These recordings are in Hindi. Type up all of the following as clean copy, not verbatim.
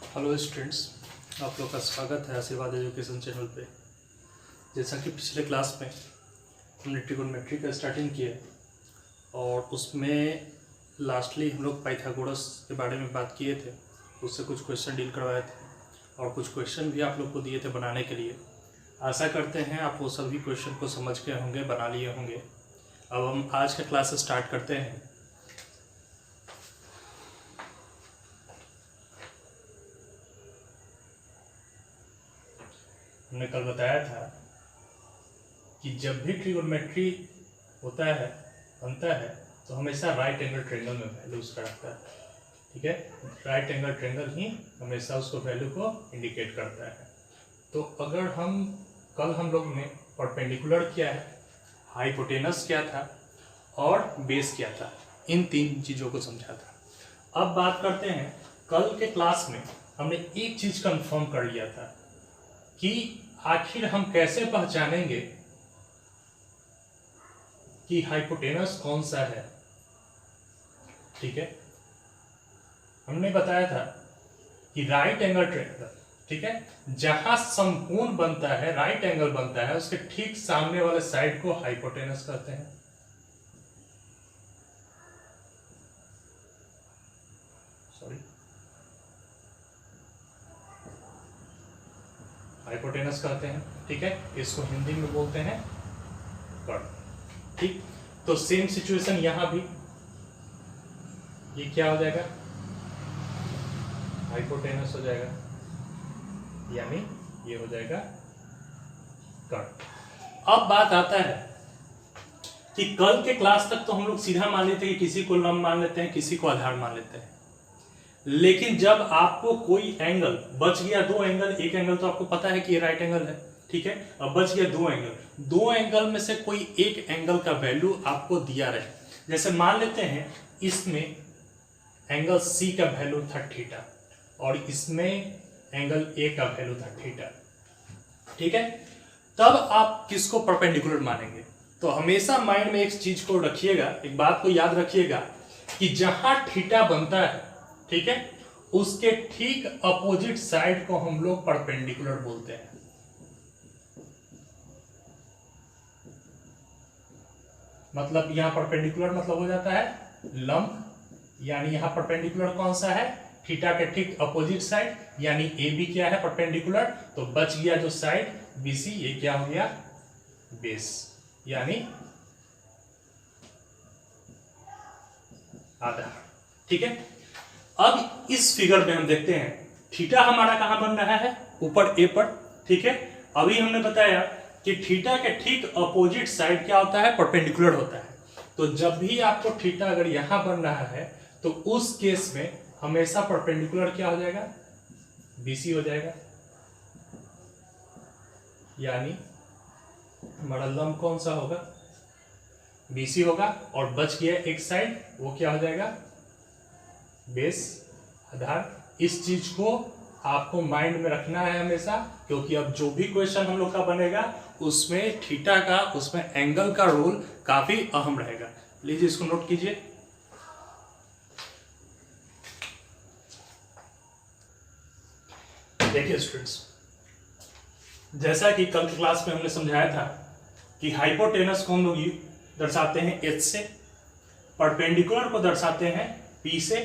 हेलो स्टूडेंट्स, आप लोग का स्वागत है आशीर्वाद एजुकेशन चैनल पे। जैसा कि पिछले क्लास में हमने ट्रिगोनोमेट्री का स्टार्टिंग किया और उसमें लास्टली हम लोग पाइथागोरस के बारे में बात किए थे। उससे कुछ क्वेश्चन डील करवाए थे और कुछ क्वेश्चन भी आप लोग को दिए थे बनाने के लिए। आशा करते हैं आप वो सभी क्वेश्चन को समझ के होंगे, बना लिए होंगे। अब हम आज का क्लास स्टार्ट करते हैं। हमने कल बताया था कि जब भी ट्रिगोनोमेट्री होता है, बनता है, तो हमेशा राइट एंगल ट्रायंगल में वैल्यू उसका रखता है। ठीक है, राइट एंगल ट्रायंगल ही हमेशा उसको वैल्यू को इंडिकेट करता है। तो अगर कल हम लोग ने परपेंडिकुलर किया है, हाइपोटेनस क्या था और बेस क्या था, इन तीन चीज़ों को समझा था। अब बात करते हैं, कल के क्लास में हमने एक चीज़ कंफर्म कर लिया था कि आखिर हम कैसे पहचानेंगे कि हाइपोटेनस कौन सा है। ठीक है, हमने बताया था कि राइट एंगल ट्रायंगल, ठीक है, जहां समकोण बनता है, राइट एंगल बनता है, उसके ठीक सामने वाले साइड को हाइपोटेनस कहते हैं। हाइपोटेनस कहते हैं। ठीक है, इसको हिंदी में बोलते हैं कर्व। ठीक, तो सेम सिचुएशन यहां भी, ये क्या हो जाएगा, हाइपोटेनस हो जाएगा, यानी ये हो जाएगा कर्व। अब बात आता है कि कल के क्लास तक तो हम लोग सीधा मान लेते हैं कि किसी को लंब मान लेते हैं, किसी को आधार मान लेते हैं। लेकिन जब आपको कोई एंगल बच गया, दो एंगल, एक एंगल तो आपको पता है कि ये राइट एंगल है, ठीक है, अब बच गया दो एंगल में से कोई एक एंगल का वैल्यू आपको दिया रहे। जैसे मान लेते हैं इसमें एंगल सी का वैल्यू था थीटा और इसमें एंगल ए का वैल्यू था थीटा। ठीक है, तब आप किसको परपेंडिकुलर मानेंगे? तो हमेशा माइंड में एक चीज को रखिएगा, एक बात को याद रखिएगा कि जहां थीटा बनता है, ठीक है, उसके ठीक अपोजिट साइड को हम लोग परपेंडिकुलर बोलते हैं। मतलब यहां परपेंडिकुलर मतलब हो जाता है लंब, यानी यहां परपेंडिकुलर कौन सा है, थीटा के ठीक अपोजिट साइड, यानी ए बी क्या है, परपेंडिकुलर। तो बच गया जो साइड बीसी, ये क्या हो गया, बेस, यानी आधार। ठीक है, अब इस फिगर में हम देखते हैं थीटा हमारा कहां बन रहा है, ऊपर ए पर। ठीक है, अभी हमने बताया कि थीटा के ठीक अपोजिट साइड क्या होता है, परपेंडिकुलर होता है। तो जब भी आपको थीटा अगर यहां बन रहा है तो उस केस में हमेशा परपेंडिकुलर क्या हो जाएगा, बीसी हो जाएगा, यानी हमारा लंब कौन सा होगा, बीसी होगा। और बच गया एक साइड, वो क्या हो जाएगा, बेस, आधार। इस चीज को आपको माइंड में रखना है हमेशा, क्योंकि अब जो भी क्वेश्चन हम लोग का बनेगा उसमें थीटा का, उसमें एंगल का रोल काफी अहम रहेगा। लीजिए इसको नोट कीजिए। देखिए स्टूडेंट्स, जैसा कि कल की क्लास में हमने समझाया था कि हाइपोटेनस को हम लोग दर्शाते हैं एच से, परपेंडिकुलर को दर्शाते हैं पी से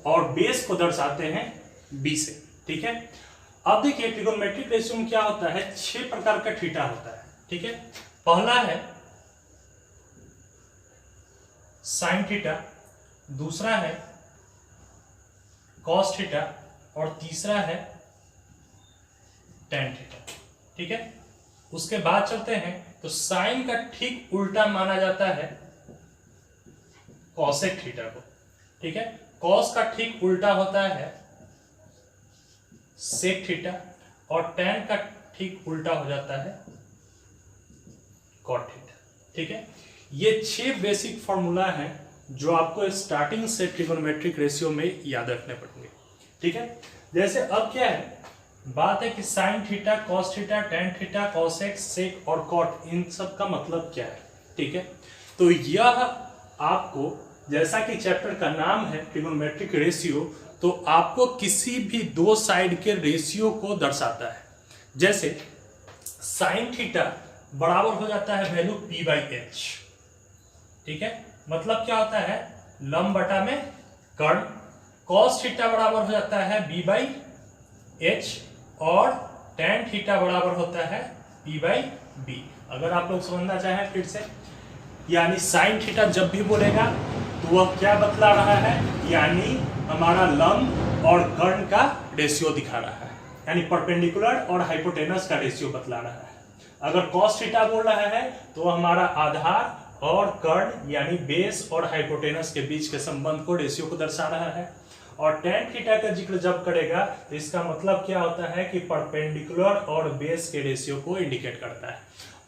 और बेस को दर्शाते हैं बी से। ठीक है, अब देखिए ट्रिगोनोमेट्रिक रेशियो में क्या होता है, 6 प्रकार का थीटा होता है। ठीक है, पहला है साइन थीटा, दूसरा है कॉस थीटा और तीसरा है टेन थीटा। ठीक है, उसके बाद चलते हैं तो साइन का ठीक उल्टा माना जाता है कॉसेक थीटा को। ठीक है, कॉस का ठीक उल्टा होता है सेक थीटा और टेन का ठीक उल्टा हो जाता है कॉट थीटा। ठीक है, ये 6 बेसिक फॉर्मूला हैं जो आपको स्टार्टिंग से ट्रिगोनोमेट्रिक रेशियो में याद रखने पड़ेंगे। ठीक है, जैसे अब क्या है, बात है कि sine theta, cos theta, tan theta, cosec, sec और कॉट, इन सब का मतलब क्या है। ठीक है, तो यह आपको, जैसा कि चैप्टर का नाम है ट्रिगोनोमेट्रिक रेशियो, तो आपको किसी भी दो साइड के रेशियो को दर्शाता है। जैसे साइन थीटा बराबर हो जाता है वैल्यू पी बाई एच, ठीक है, मतलब क्या होता है लंब बटा में कर्ण। कॉस थीटा बराबर हो जाता है बी बाई एच और टेन थीटा बराबर होता है पी बाई बी। अगर आप लोग समझना चाहें फिर से, यानी साइन थीटा जब भी बोलेगा तो वह क्या बतला रहा है, यानी हमारा लंब और कर्ण का रेशियो दिखा रहा है, यानी परपेंडिकुलर और हाइपोटेनस का रेशियो बतला रहा है। अगर कॉस थीटा बोल रहा है तो हमारा आधार और कर्ण यानी बेस और हाइपोटेनस के बीच के संबंध को, रेशियो को दर्शा रहा है। और टेन थीटा का जिक्र जब करेगा तो इसका मतलब क्या होता है कि परपेंडिकुलर और बेस के रेशियो को इंडिकेट करता है।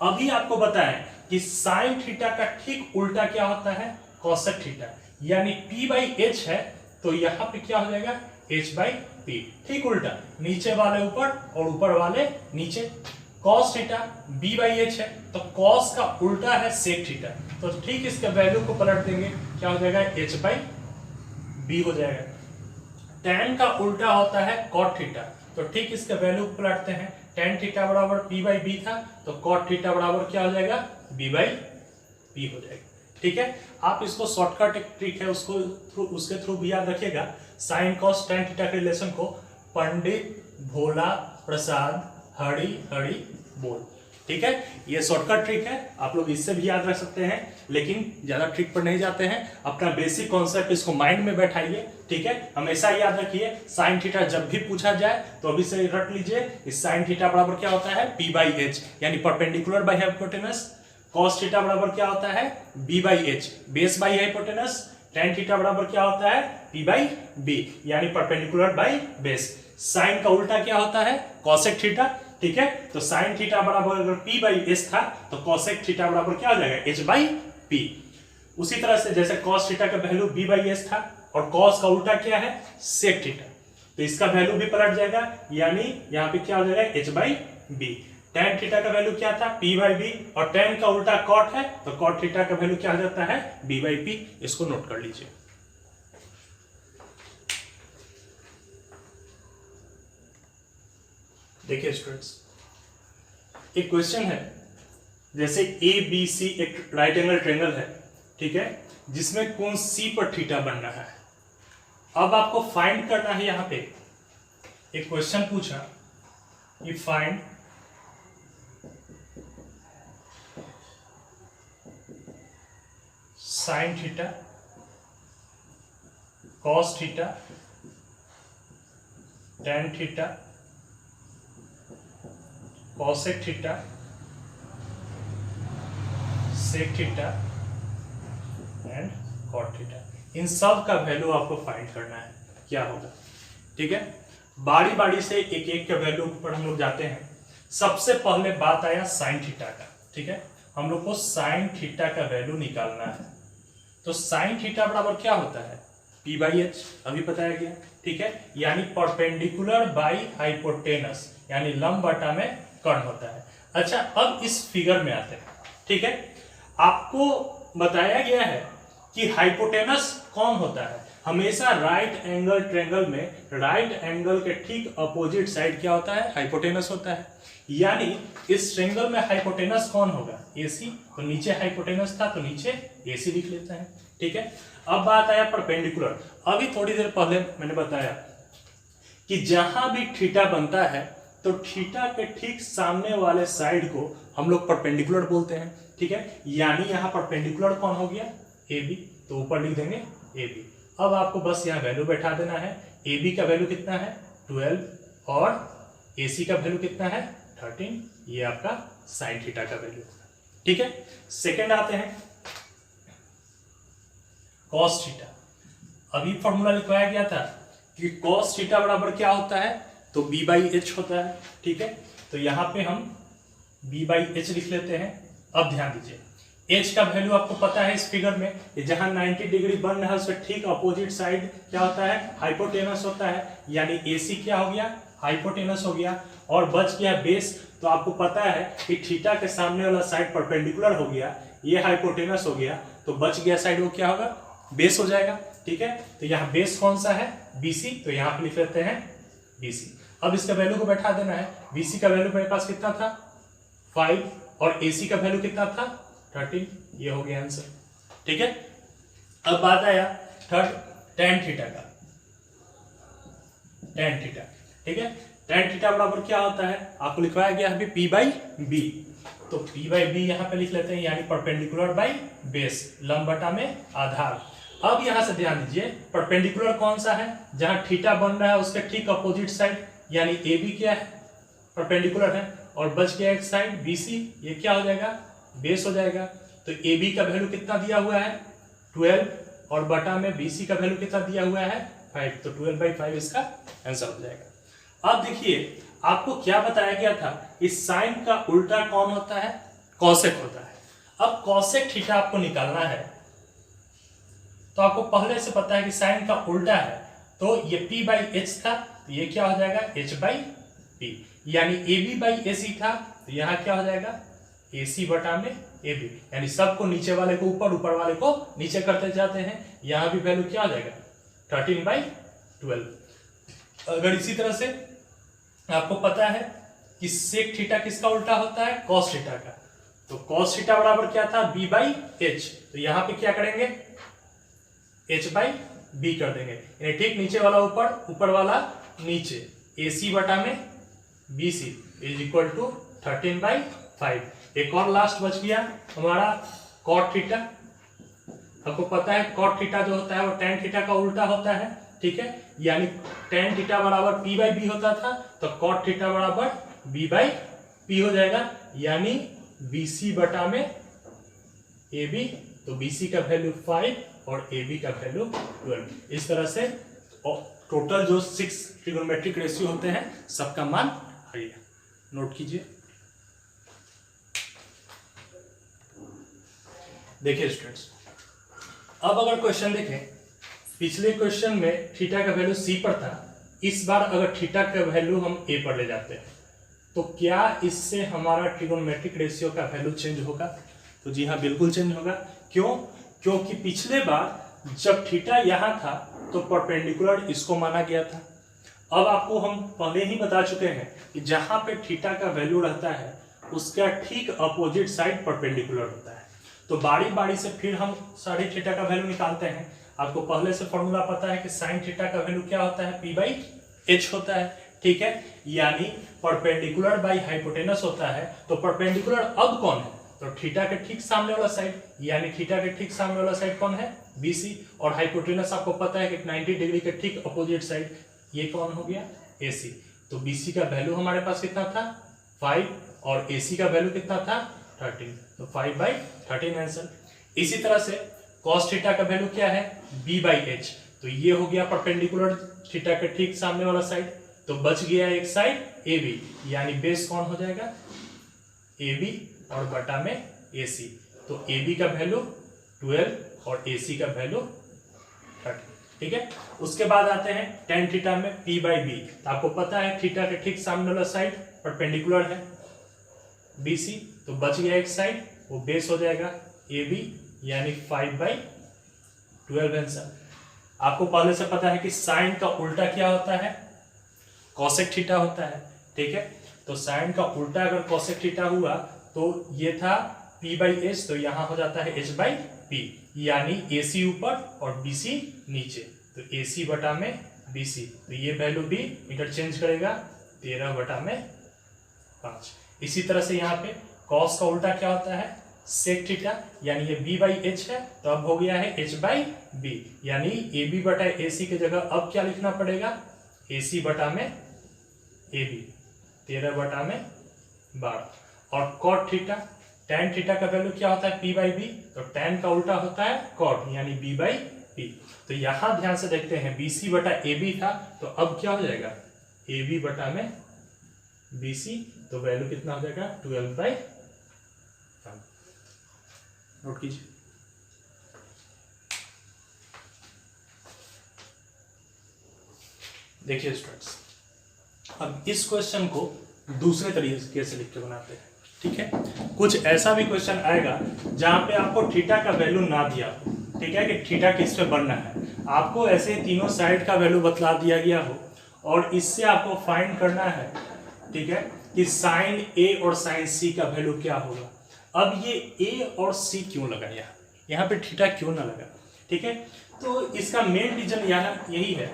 अभी आपको बताएं कि साइन थीटा का ठीक उल्टा क्या होता है, कॉसेक थीटा, यानी पी बाई एच है तो यहाँ पे क्या हो जाएगा एच बाई पी, ठीक उल्टा, नीचे वाले ऊपर और ऊपर वाले नीचे। Cos theta B by H है तो कॉस का उल्टा है सेक थीटा, तो ठीक इसके वैल्यू को पलट देंगे, क्या हो जाएगा एच बाई बी हो जाएगा। टेन का उल्टा होता है कॉट थीटा, तो ठीक इसका वैल्यू पलटते हैं, टेन थीटा बराबर पी बाई बी था तो कॉट थीटा बराबर क्या हो जाएगा बी बाई बी हो जाएगा, ठीक है। आप इसको शॉर्टकट एक ट्रिक है उसके थ्रू भी याद रखिएगा, साइन कॉस टेन थीटा के रिलेशन को पंडित भोला प्रसाद हरि हरि बोल, ठीक है। ये शॉर्टकट ट्रिक है, आप लोग इससे भी याद रख सकते हैं, लेकिन ज्यादा ट्रिक पर नहीं जाते हैं। अपना बेसिक कॉन्सेप्ट इसको माइंड में बैठाइए, ठीक है। हमेशा याद रखिए साइन थीटा जब भी पूछा जाए तो अभी से रट लीजिए, इस साइन थीटा बराबर क्या होता है पी बाई एच, यानी perpendicular by hypotenuse. Cos theta बराबर क्या होता है B by H, base by hypotenuse. Tan theta बराबर क्या होता है पी बाई बी, यानी परपेंडिकुलर बाई बेस। साइन का उल्टा क्या होता है कॉसेक थीटा, ठीक है। तो साइन थीटा बराबर अगर पी बाई एस था तो कॉसेक थीटा बराबर क्या हो जाएगा एच बाई पी। उसी तरह से जैसे कॉस थीटा का वैल्यू बी बाई एस था और कॉस का उल्टा क्या है सेक थीटा, तो इसका वैल्यू भी पलट जाएगा, यानी यहाँ पे क्या हो जाएगा H by B. Tan theta का वैल्यू क्या था पी बाई बी और टेन का उल्टा कॉट है तो कॉट थीटा का वैल्यू क्या हो जाता है बी बाई पी। इसको नोट कर लीजिए। देखिए स्टूडेंट्स, एक क्वेश्चन है, जैसे ए बी सी एक राइट एंगल ट्रायंगल है, ठीक है, जिसमें कोण सी पर थीटा बन रहा है। अब आपको फाइंड करना है, यहां पे एक क्वेश्चन पूछा कि find sine theta cos theta tan theta cosec theta sec theta and cot theta, इन सब का वैल्यू आपको फाइंड करना है क्या होगा, ठीक है। बारी बारी से एक एक के वैल्यू पर हम लोग जाते हैं। सबसे पहले बात आया साइन थीटा का, ठीक है, हम लोग को साइन थीटा का वैल्यू निकालना है। तो साइन थीटा बराबर क्या होता है पी बाई एच, अभी बताया गया, ठीक है, यानी परपेंडिकुलर बाई हाइपोटेनस, यानी लंब बटा में कर्ण होता है। अच्छा, अब इस फिगर में आते हैं, ठीक है। आपको बताया गया है कि हाइपोटेनस कौन होता है, हमेशा राइट एंगल ट्रायंगल में राइट एंगल के ठीक अपोजिट साइड क्या होता है हाइपोटेनस होता है, यानी इस ट्रायंगल में हाइपोटेनस कौन होगा AC, तो नीचे हाइपोटेनस था तो नीचे AC लिख लेते हैं, ठीक है। अब बात आया परपेंडिकुलर। अभी थोड़ी देर पहले मैंने बताया कि जहां भी थीटा बनता है तो थीटा के ठीक सामने वाले साइड को हम लोग परपेंडिकुलर बोलते हैं, ठीक है, यानी यहाँ परपेंडिकुलर कौन हो गया AB, तो ऊपर लिख देंगे AB। अब आपको बस यहाँ वैल्यू बैठा देना है, AB का वैल्यू कितना है 12 और AC का वैल्यू कितना है 13, ये आपका साइन थीटा का वैल्यू, ठीक है। सेकेंड आते हैं कॉस थीटा। अभी फॉर्मूला लिखवाया गया था कि कॉस थीटा बराबर क्या होता है तो बी बाई एच होता है, ठीक है। तो यहाँ पे हम बी बाई एच लिख लेते हैं। अब ध्यान दीजिए एच का वैल्यू आपको पता है इस फिगर में, जहां 90 डिग्री बन रहा है उसके ठीक अपोजिट साइड क्या होता है हाइपोटेनस होता है, यानी AC क्या हो गया हाइपोटेनस हो गया। और बच गया बेस, तो आपको पता है कि थीटा के सामने वाला साइड परपेंडिकुलर हो गया, ये हाइपोटेनस हो गया, तो बच गया साइड वो क्या होगा बेस हो जाएगा। ठीक है। तो यहाँ बेस कौन सा है, BC, तो यहाँ पे लिख लेते हैं BC। अब इसका वैल्यू को बैठा देना है। BC का वैल्यू मेरे पास कितना था 5 और AC का वैल्यू कितना था 13, ये हो गया आंसर, ठीक है। अब बात आया tan थीटा का, tan थीटा, ठीक है। tan थीटा बराबर क्या होता है, आपको लिखवाया गया है P/B, तो P/B यहाँ पे लिख लेते हैं, यानी परपेंडिकुलर बाई बेस, लंब बटा में आधार। अब यहाँ से ध्यान दीजिए परपेंडिकुलर कौन सा है, जहाँ थीटा बन रहा है उसके ठीक अपोजिट साइड, यानी AB क्या है परपेंडिकुलर है, और बच गया एक साइड BC, ये क्या हो जाएगा बेस हो जाएगा। तो AB का वैल्यू कितना दिया हुआ है 12 और बटा में BC का वैल्यू कितना दिया हुआ है 5, तो 12/5 इसका आंसर हो जाएगा। अब देखिए आपको क्या बताया गया था, इस साइन का उल्टा कौन होता है, कॉसेक होता है। अब कॉसेक थीटा आपको निकालना है, तो आपको पहले से पता है कि साइन का उल्टा है, तो ये P/H था, तो ये क्या हो जाएगा H/P, यानी AB/AC था, तो यहाँ क्या हो जाएगा AC बटा में AB, यानी सबको नीचे वाले को ऊपर, ऊपर वाले को नीचे करते जाते हैं। यहाँ भी वैल्यू क्या हो जाएगा 13/12। अगर इसी तरह से आपको पता है कि सेक थीटा किसका उल्टा होता है कॉस थीटा का, तो कॉस थीटा बराबर क्या था B/H, तो यहाँ पे क्या करेंगे H/B कर देंगे, यानी ठीक नीचे वाला ऊपर, ऊपर वाला नीचे, AC बटा में BC इज इक्वल टू 13/5। एक और लास्ट बच गया हमारा कॉट थीटा। आपको पता है कॉट थीटा जो होता है वो tan थीटा का उल्टा होता है, ठीक है, यानी tan थीटा बराबर P/B होता था, तो कॉट थीटा बराबर B/P हो जाएगा, यानी BC बटा में AB, तो BC का वैल्यू 5 और AB का वैल्यू 12। इस तरह से टोटल जो 6 ट्रिगोनोमेट्रिक रेशियो होते हैं सबका मान आइए नोट कीजिए। देखिए स्टूडेंट्स, अब अगर क्वेश्चन देखें, पिछले क्वेश्चन में थीटा का वैल्यू C पर था, इस बार अगर थीटा का वैल्यू हम A पर ले जाते हैं, तो क्या इससे हमारा ट्रिगोनोमेट्रिक रेशियो का वैल्यू चेंज होगा, तो जी हाँ बिल्कुल चेंज होगा। क्यों, क्योंकि पिछले बार जब थीटा यहाँ था तो परपेंडिकुलर इसको माना गया था। अब आपको हम पहले ही बता चुके हैं कि जहां पे थीटा का वैल्यू रहता है उसका ठीक अपोजिट साइड परपेंडिकुलर होता है। तो बारी बारी से फिर हम सारी थीटा का वैल्यू निकालते हैं। आपको पहले से फॉर्मूला पता है कि साइन थीटा का वैल्यू क्या होता है P/H होता है, ठीक है, यानी परपेंडिकुलर बाई हाइपोटेनस होता है। तो परपेंडिकुलर अब कौन है, तो थीटा के ठीक सामने वाला साइड, यानी थीटा के ठीक सामने वाला साइड कौन है BC, और हाइपोटेनस आपको पता है कि 90 डिग्री के ठीक अपोजिट साइड, ये कौन हो गया AC। तो BC का वैल्यू हमारे पास कितना था 5 और AC का वैल्यू कितना था 13, तो 5/13 आंसर। इसी तरह से cos थीटा का वैल्यू क्या है B/H, तो ये हो गया परपेंडिकुलर थीटा के ठीक सामने वाला साइड, तो बच गया एक साइड AB, यानी बेस कौन हो जाएगा AB और बटा में AC, तो AB का वैल्यू 12 और AC का वैल्यू 13, ठीक है। उसके बाद आते हैं tan थीटा में P/B, तो आपको पता है थीटा के ठीक सामने वाला साइड परपेंडिकुलर है BC, तो बच गया एक साइड, वो बेस हो जाएगा AB, यानी 5/12 आंसर। आपको पहले से पता है कि साइन का उल्टा क्या होता है कॉसेक थीटा होता है, ठीक है। तो साइन का उल्टा अगर कॉसेक थीटा हुआ तो ये था P/H, तो यहाँ हो जाता है H/P, यानी AC ऊपर और BC नीचे, तो AC बटा में BC, तो ये वैल्यू भी इंटरचेंज करेगा 13/5। इसी तरह से यहाँ पे cos का उल्टा क्या होता है सेक थीटा, यानी ये B/H है, तो अब हो गया है H/B, यानी AB बटा AC की जगह अब क्या लिखना पड़ेगा AC बटा में AB, 13/12। और cot थीटा tan थीटा का वैल्यू क्या होता है P/B, तो tan का उल्टा होता है cot, यानी B/P। तो यहां ध्यान से देखते हैं BC बटा AB था, तो अब क्या हो जाएगा AB बटा में BC, तो वैल्यू कितना हो जाएगा 12/5। नोट कीजिए। देखिए स्टूडेंट्स, अब इस क्वेश्चन को दूसरे तरीके से लिख के बनाते हैं, ठीक है। कुछ ऐसा भी क्वेश्चन आएगा जहां पे आपको थीटा का वैल्यू ना दिया हो, ठीक है, कि थीटा किस पे बनना है। आपको ऐसे तीनों साइड का वैल्यू बतला दिया गया हो और इससे आपको फाइंड करना है, ठीक है, कि साइन ए और साइन सी का वैल्यू क्या होगा। अब ये ए और सी क्यों लगा, यहाँ पे थीटा क्यों ना लगा, ठीक है। तो इसका मेन रीजन यही है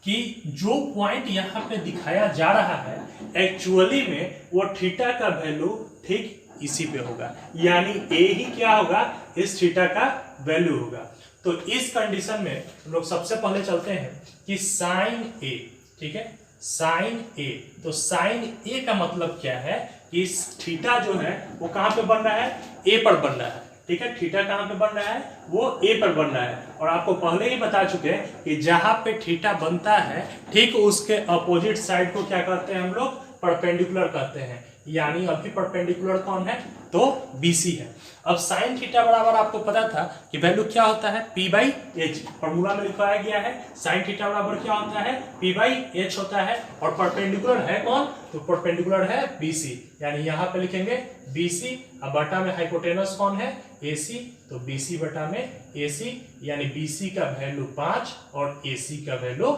कि जो पॉइंट यहाँ पे दिखाया जा रहा है एक्चुअली में वो थीटा का वैल्यू ठीक इसी पे होगा, यानी ए ही क्या होगा, इस थीटा का वैल्यू होगा। तो इस कंडीशन में हम लोग सबसे पहले चलते हैं कि साइन ए, ठीक है, साइन ए। तो साइन ए का मतलब क्या है कि इस थीटा जो है वो कहां पे बन रहा है, ए पर बन रहा है, ठीक है। थीटा कहां पे बन रहा है, वो ए पर बन रहा है। और आपको पहले ही बता चुके हैं कि जहां पे थीटा बनता है ठीक उसके अपोजिट साइड को क्या कहते हैं हम लोग, परपेंडिकुलर कहते हैं। यानी अभी परपेंडिकुलर कौन है, तो बीसी है। अब साइन थीटा बराबर आपको पता था कि वैल्यू क्या होता है, पी बाई एच, फॉर्मूला में लिखवाया गया है। साइन थीटा बराबर क्या होता है, पी बाई एच होता है। और परपेंडिकुलर है कौन, तो परपेंडिकुलर है बीसी, यानी यहाँ पे लिखेंगे बीसी। अब बटा में हाइपोटेनस कौन है, एसी, तो बीसी बटा में एसी, यानी बीसी का वैल्यू 5 और एसी का वैल्यू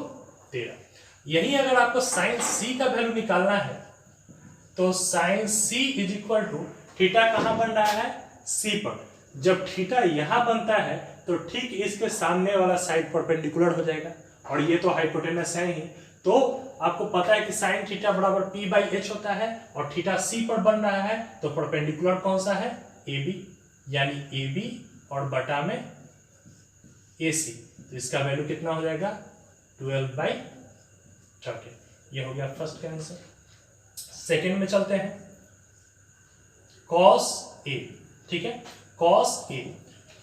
13। यही अगर आपको साइन सी का वैल्यू निकालना है तो sine C is equal to theta कहां बन रहा है, सी पर। जब थीटा यहां बनता है तो ठीक इसके सामने वाला साइड परपेंडिकुलर हो जाएगा और ये तो हाइपोटेनस है ही। तो आपको पता है कि साइन थीटा बराबर पी बाई एच होता है और थीटा सी पर बन रहा है तो परपेंडिकुलर कौन सा है, ए बी, यानी ए बी और बटा में ए सी। तो इसका वैल्यू कितना हो जाएगा, 12/13। ये हो गया फर्स्ट का आंसर। सेकेंड में चलते हैं, कॉस ए, ठीक है, कॉस ए।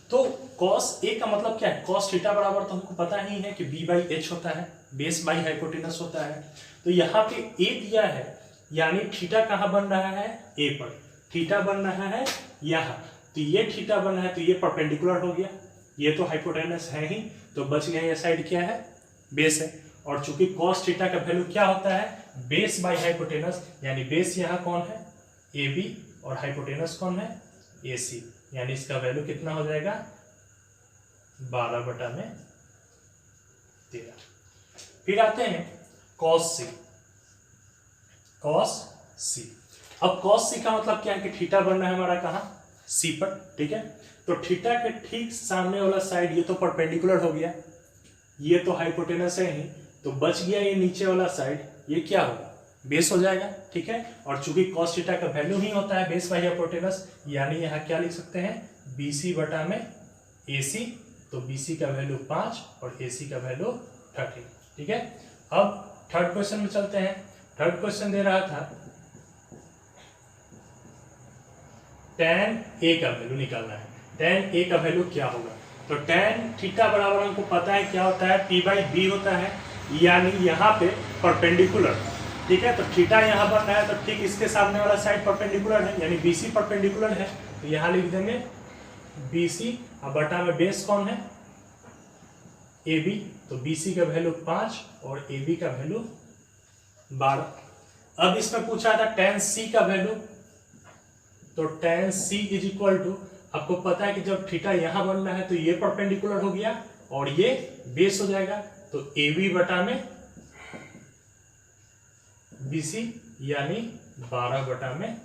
तो कॉस ए का मतलब क्या है, कॉस थीटा बराबर तो हमको पता ही है कि बी बाई एच होता है, बेस बाई हाइपोटेनस होता है। तो यहाँ पे ए दिया है, यानी थीटा कहाँ बन रहा है, ए पर। थीटा बन रहा है यहाँ, तो ये थीटा बन रहा है तो ये परपेंडिकुलर हो गया, ये तो हाइपोटेनस है ही, तो बच गया ये साइड क्या है, बेस है। और चूंकि कॉस थीटा का वैल्यू क्या होता है, बेस बाई हाइपोटेनस, यानी बेस यहाँ कौन है, ए बी, और हाइपोटेनस कौन है, ए सी, यानी इसका वैल्यू कितना हो जाएगा, 12/13। फिर आते हैं कॉस सी, कॉस सी। अब कॉस सी का मतलब क्या है कि थीटा बन रहा है हमारा कहाँ, सी पर, ठीक है। तो थीटा के ठीक सामने वाला साइड ये तो परपेंडिकुलर हो गया, ये तो हाइपोटेनस है ही, तो बच गया ये नीचे वाला साइड, ये क्या होगा, बेस हो जाएगा, ठीक है। और चूंकि कॉस थीटा का वैल्यू ही होता है बेस बाई हाइपोटेनस, यानी यहाँ क्या लिख सकते हैं, बीसी बटा में एसी। तो बीसी का वैल्यू 5 और एसी का वैल्यू 13, ठीक है। अब थर्ड क्वेश्चन में चलते हैं। थर्ड क्वेश्चन दे रहा था tan ए का वैल्यू निकालना है। tan ए का वैल्यू क्या होगा, तो tan थीटा बराबर हमको पता है क्या होता है, पी बाई बी होता है, यानी यहाँ पे परपेंडिकुलर, ठीक है। तो थीटा यहाँ बन रहा है तो ठीक इसके सामने वाला साइड परपेंडिकुलर है, यानी बीसी परपेंडिकुलर है, तो यहाँ लिख देंगे बीसी। अब बटा में बेस कौन है, ए बी, तो बीसी का वैल्यू 5 और ए बी का वैल्यू 12। अब इसमें पूछा था tan सी का वैल्यू, तो tan C is equal to, आपको पता है कि जब थीटा यहां बन रहा है तो ये परपेंडिकुलर हो गया और ये बेस हो जाएगा, तो ए बी बटा में बीसी, यानी 12 बटा में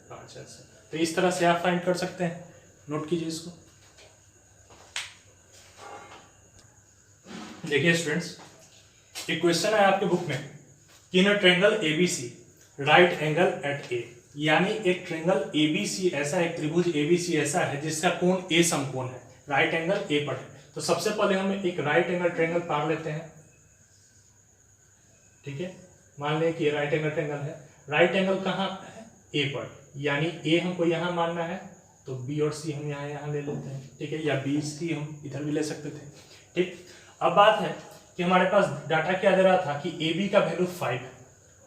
5 ऐसे। तो इस तरह से आप फाइंड कर सकते हैं, नोट कीजिए इसको। देखिए स्टूडेंट्स, एक क्वेश्चन है आपके बुक में कि in a triangle ABC right angle at A, यानी एक ट्रायंगल एबीसी ऐसा, एक त्रिभुज एबीसी ऐसा है जिसका कोण ए समकोण है, राइट एंगल ए पर है। तो सबसे पहले हम एक राइट एंगल ट्रायंगल पार लेते हैं, ठीक है। मान लें कि ये राइट एंगल ट्रायंगल है, राइट एंगल कहाँ है, ए पर, यानी ए हमको यहाँ मानना है, तो बी और सी हम यहाँ ले लेते हैं, ठीक है, या बी सी हम इधर भी ले सकते थे, ठीक। अब बात है कि हमारे पास डाटा क्या दे रहा था कि ए बी का वैल्यू 5 है,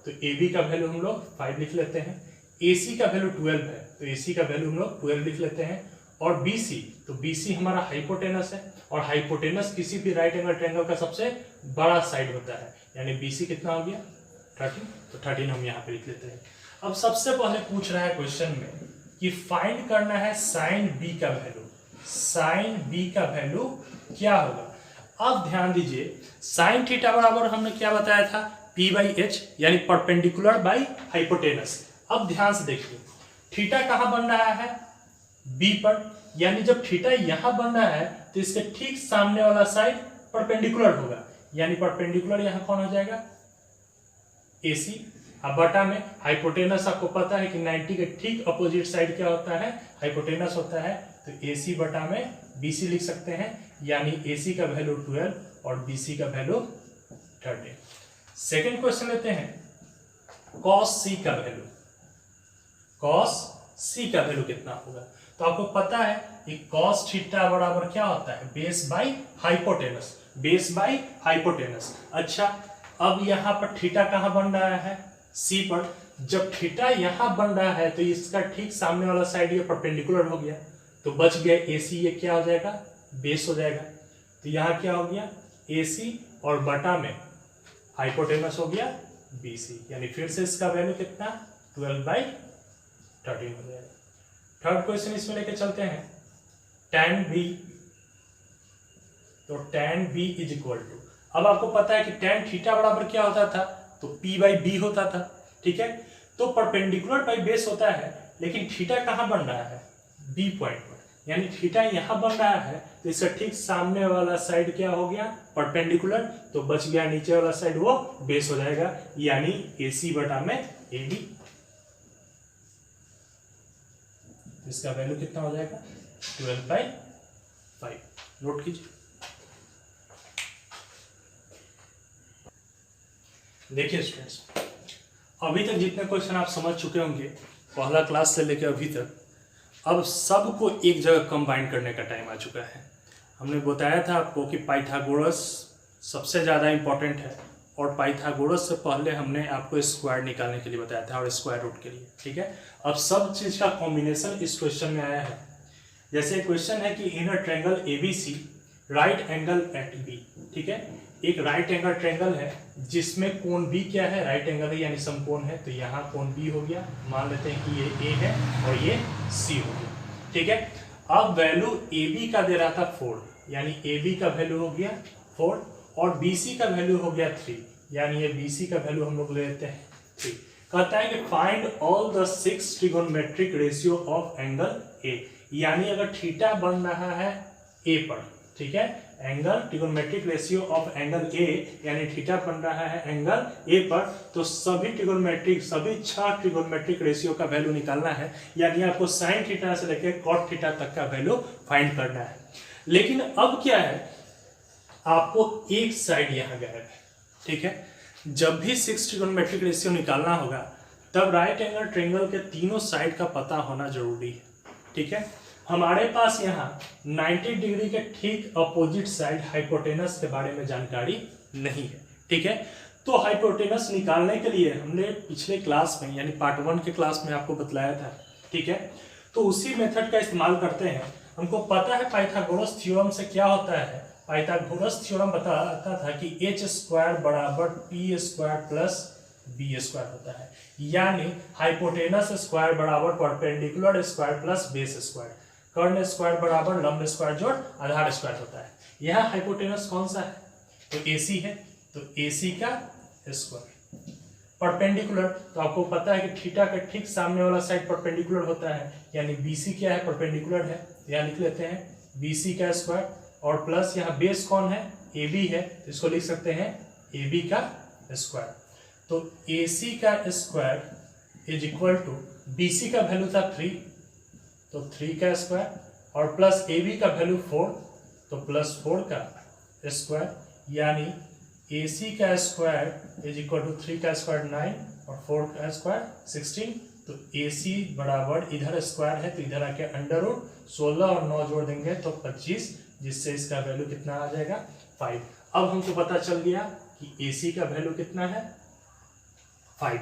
तो ए बी का वैल्यू हम लोग 5 लिख लेते हैं। ए सी का वैल्यू 12 है, तो ए सी का वैल्यू हम लोग 12 लिख लेते हैं। और बी सी, तो बी सी हमारा हाइपोटेनस है, और हाइपोटेनस किसी भी राइट एंगल ट्रायंगल का सबसे बड़ा साइड होता है, यानी बी सी कितना हो गया, 13, तो 13 हम यहाँ पे लिख लेते हैं। अब सबसे पहले पूछ रहा है क्वेश्चन में कि फाइंड करना है साइन बी का वैल्यू, साइन बी का वैल्यू क्या होगा। अब ध्यान दीजिए, साइन थीटा बराबर हमने क्या बताया था, पी बाई एच, यानी परपेंडिकुलर बाई हाइपोटेनस। अब ध्यान से देखिए, थीटा कहाँ बन रहा है, बी पर, यानी जब थीटा यहां बन रहा है तो इसके ठीक सामने वाला साइड परपेंडिकुलर होगा, यानी परपेंडिकुलर यहां कौन हो जाएगा, AC। अब बटा में हाइपोटेनस आपको पता है कि 90 के ठीक अपोजिट साइड क्या होता है, हाइपोटेनस होता है, तो AC बटा में BC लिख सकते हैं, यानी AC का वैल्यू 12 और BC का वैल्यू 13। सेकेंड क्वेश्चन लेते हैं, cos C का वैल्यू, cos C का वैल्यू कितना होगा। तो आपको पता है कि cos थीटा बराबर क्या होता है, base by hypotenuse, base by hypotenuse. अच्छा, अब यहां पर थीटा कहां बन रहा है, C पर। जब थीटा यहां बन रहा है तो इसका ठीक सामने वाला साइड ये परपेंडिकुलर हो गया, तो बच गया AC, ये क्या हो जाएगा, बेस हो जाएगा। तो यहां क्या हो गया, AC और बटा में हाइपोटेनस हो गया BC, यानी फिर से इसका वैल्यू कितना, 12/13 हो जाएगा। थर्ड क्वेश्चन इसमें लेके चलते हैं, tan B, तो tan B is equal to, अब आपको पता है कि tan थीटा बराबर क्या होता था, तो P बाई बी होता था, ठीक है। तो परपेंडिकुलर बाई बेस होता है, लेकिन थीटा कहां बन रहा है, B पॉइंट पर, यानी थीटा यहां बन रहा है तो इसका ठीक सामने वाला साइड क्या हो गया, परपेंडिकुलर, तो बच गया नीचे वाला साइड वो बेस हो जाएगा, यानी AC बटा में AD। इसका वैल्यू कितना हो जाएगा, 12/5। नोट कीजिए। देखिए स्टूडेंट्स, अभी तक जितने क्वेश्चन आप समझ चुके होंगे पहला क्लास से लेकर अभी तक, अब सबको एक जगह कंबाइन करने का टाइम आ चुका है। हमने बताया था आपको कि पाइथागोरस सबसे ज़्यादा इंपॉर्टेंट है, और पाइथागोरस से पहले हमने आपको स्क्वायर निकालने के लिए बताया था और स्क्वायर रूट के लिए, ठीक है। अब सब चीज़ का कॉम्बिनेशन इस क्वेश्चन में आया है। जैसे क्वेश्चन है कि in a triangle ABC right angle at B, ठीक है। एक राइट एंगल ट्रायंगल है जिसमें कोण B क्या है, राइट एंगल है यानी समकोण है, तो यहाँ कोण B हो गया, मान लेते हैं कि ये A है और ये C हो गया, ठीक है। अब वैल्यू AB का दे रहा था 4, यानी AB का वैल्यू हो गया 4 और BC का वैल्यू हो गया 3, यानी ये BC का वैल्यू हम लोग ले लेते हैं 3। कहता है कि find all the 6 trigonometric ratio of angle A, यानी अगर थीटा बन रहा है A पर, ठीक है, angle trigonometric ratio of angle A, यानी थीटा बन रहा है एंगल A पर, तो सभी 6 ट्रिगोनोमेट्रिक रेशियो का वैल्यू निकालना है, यानी आपको साइन थीटा से लेकर कॉट थीटा तक का वैल्यू फाइंड करना है। लेकिन अब क्या है, आपको एक साइड यहां गायब है, ठीक है। जब भी 6 ट्रिगोनोमेट्रिक रेशियो निकालना होगा तब राइट एंगल ट्रायंगल के तीनों साइड का पता होना जरूरी है, ठीक है। हमारे पास यहाँ 90 डिग्री के ठीक अपोजिट साइड हाइपोटेनस के बारे में जानकारी नहीं है, ठीक है। तो हाइपोटेनस निकालने के लिए हमने पिछले क्लास में यानी पार्ट 1 के क्लास में आपको बतलाया था, ठीक है। तो उसी मेथड का इस्तेमाल करते हैं। हमको पता है पाइथागोरस थ्योरम से क्या होता है, पाइथागोरस थ्योरम बताता था कि h² बराबर p² प्लस b² होता है, यानी हाइपोटेनस स्क्वायर बराबर perpendicular square plus base square, कर्ण स्क्वायर बराबर लंब स्क्वायर जोड़ आधार स्क्वायर होता है। यह हाइपोटेनस कौन सा है, तो AC है, तो AC का स्क्वायर। परपेंडिकुलर, तो आपको पता है कि थीटा का ठीक सामने वाला साइड परपेंडिकुलर होता है, यानी BC क्या है, परपेंडिकुलर है, यहाँ लिख लेते हैं BC का स्क्वायर, और प्लस यहाँ बेस कौन है, AB है, तो इसको लिख सकते हैं AB का स्क्वायर। तो AC का square is equal to, BC का वैल्यू था 3, तो 3 का स्क्वायर, और प्लस AB का वैल्यू 4, तो प्लस 4 का स्क्वायर, यानी AC का स्क्वायर इज इक्वल टू 3 का स्क्वायर 9 और 4 का स्क्वायर 16। तो AC बराबर इधर स्क्वायर है तो इधर आके अंडर रूट 16 और 9 जोड़ देंगे तो 25, जिससे इसका वैल्यू कितना आ जाएगा 5। अब हमको पता चल गया कि AC का वैल्यू कितना है 5,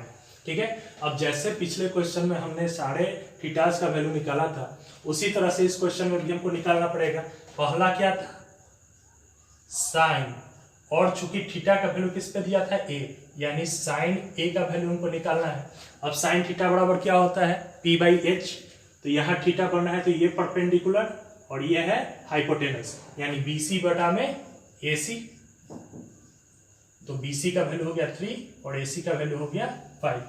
ठीक है। अब जैसे पिछले क्वेश्चन में हमने सारे थीटास का वैल्यू निकाला था, उसी तरह से इस क्वेश्चन में भी हमको निकालना पड़ेगा। पहला क्या था, साइन, और चूंकि थीटा का वैल्यू किस पे दिया था A, यानी साइन A का वैल्यू हमको निकालना है। अब साइन थीटा बराबर क्या होता है P/H, तो यहाँ थीटा बनना है तो ये परपेंडिकुलर और ये है हाइपोटेनस, यानी BC बटा में AC। तो BC का वैल्यू हो गया 3 और AC का वैल्यू हो गया 5।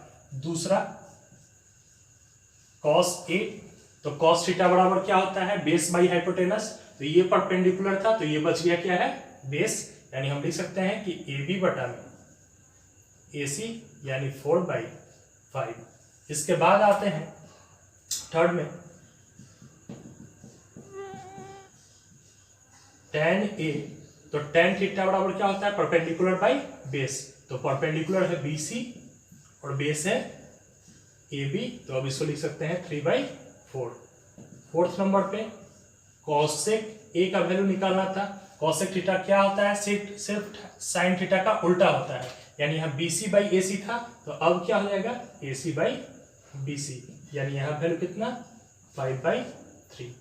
दूसरा cos A, तो cos थीटा बराबर क्या होता है, बेस बाई हाइपोटेनस। तो ये परपेंडिकुलर था तो ये बच गया क्या है, बेस, यानी हम लिख सकते हैं कि AB बटा में AC यानी 4/5। इसके बाद आते हैं थर्ड में tan A, तो tan थीटा बराबर क्या होता है, परपेंडिकुलर बाई बेस। तो परपेंडिकुलर है BC और बेस है AB, तो अब इसको लिख सकते हैं 3/4। फोर्थ नंबर पे cosec A का वैल्यू निकालना था। cosec थीटा क्या होता है, सिर्फ sin थीटा का उल्टा होता है, यानी यहाँ BC/AC था तो अब क्या हो जाएगा AC/BC, यानी यहाँ वैल्यू कितना 5/3।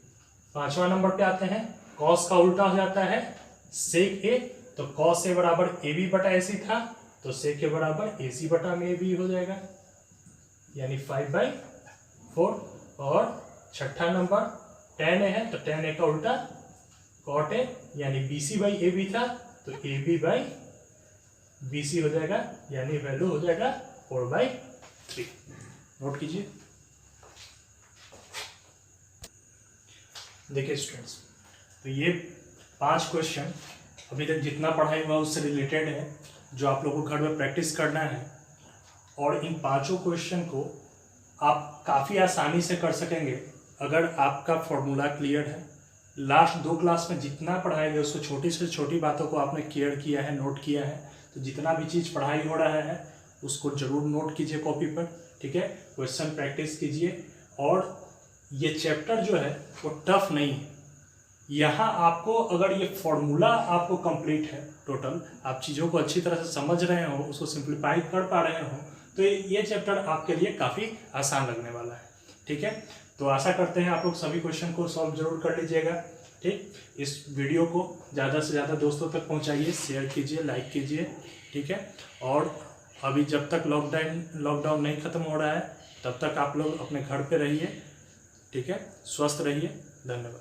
पांचवा नंबर पे आते हैं, cos का उल्टा हो जाता है sec A, तो cos A बराबर AB बटा AC था तो sec A बराबर AC बटा में AB हो जाएगा, यानी 5/4। और छठा नंबर tan A है तो tan A का उल्टा cot A, यानी BC/AB था तो AB/BC हो जाएगा, यानी वैल्यू हो जाएगा 4/3। नोट कीजिए। देखिए स्टूडेंट्स, तो ये 5 क्वेश्चन अभी तक जितना पढ़ाई हुआ उससे रिलेटेड है, जो आप लोगों को घर में प्रैक्टिस करना है। और इन 5 क्वेश्चन को आप काफ़ी आसानी से कर सकेंगे अगर आपका फॉर्मूला क्लियर है। लास्ट 2 क्लास में जितना पढ़ाया गया उसको छोटी से छोटी बातों को आपने क्लियर किया है, नोट किया है। तो जितना भी चीज़ पढ़ाई हो रहा है उसको ज़रूर नोट कीजिए कॉपी पर, ठीक है। क्वेश्चन प्रैक्टिस कीजिए। और ये चैप्टर जो है वो टफ नहीं है। यहाँ आपको अगर ये फॉर्मूला आपको कंप्लीट है, टोटल आप चीज़ों को अच्छी तरह से समझ रहे हो, उसको सिंप्लीफाई कर पा रहे हो, तो ये चैप्टर आपके लिए काफ़ी आसान लगने वाला है, ठीक है। तो आशा करते हैं आप लोग सभी क्वेश्चन को सॉल्व जरूर कर लीजिएगा, ठीक। इस वीडियो को ज़्यादा से ज़्यादा दोस्तों तक पहुंचाइए, शेयर कीजिए, लाइक कीजिए, ठीक है। और अभी जब तक लॉकडाउन नहीं ख़त्म हो रहा है तब तक आप लोग अपने घर पे रहिए, ठीक है। स्वस्थ रहिए। धन्यवाद।